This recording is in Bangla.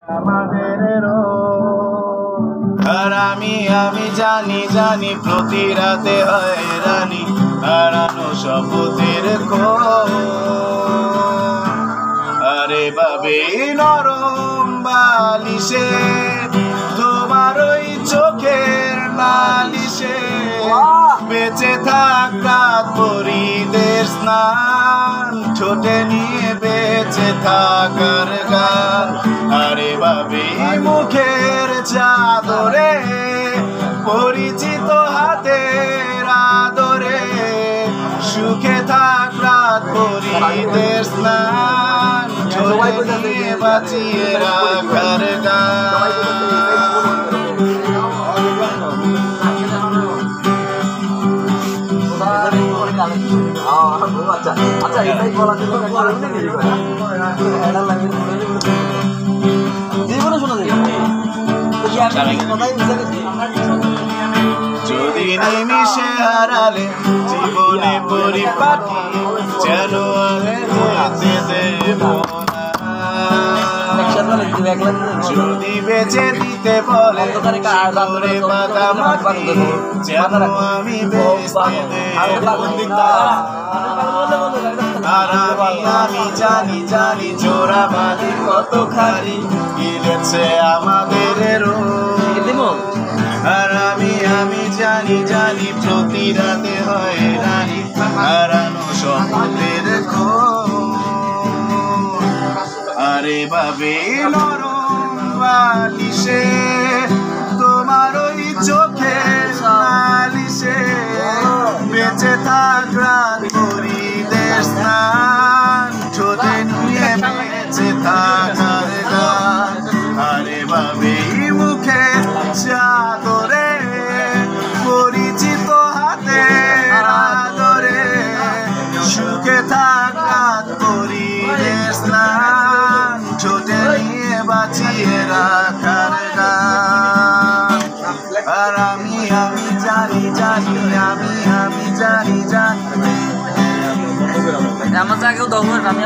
আমাদের আর আমি জানি জানি প্রতি রাতে হয়রানি হারানো শপথের আরে বাবে নরম বালিশে তোমার ওই চোখের নালিশে বেঁচে থাক রাত পরিদের স্নান ঠোঁটে নিয়ে বেঁচে থাকার গান আরে বাবে মুখের চাদরে পরিচিত হাতের আদরে সুখে থাক রাত পরিদের স্নান ঠোঁটে নিয়ে বাঁচিয়ে রাখার গান যদি নিমিশে হারালে জীবনে পরিপাটি যেন যেতে দেব যদি বেঁচে দিতে বলে মাতামাতি যেন আমি আর আমি জানি জানি চোরাবাদি কত খালি গিলেছে আমাদের আর আমি জানি জানি প্রতি রাতে হয়রানি হারানো শপথের আরে বাবে নরম বালিশে তোমার ওই চোখের নালিশে বেঁচে থাক রাত পরিদের স্নান ঠোঁটে নিয়ে বেঁচে থাকার গান আরে বাবে মুখে চাদরে পরিচিত হাতের আদরে সুখে থাক রাত পরিদের স্নান ঠোঁটে নিয়ে বাঁচিয়ে রাখার গান আর আমি জানি জানি আমি জানি জানি আমার জায়গায় 10 মিনিট আমি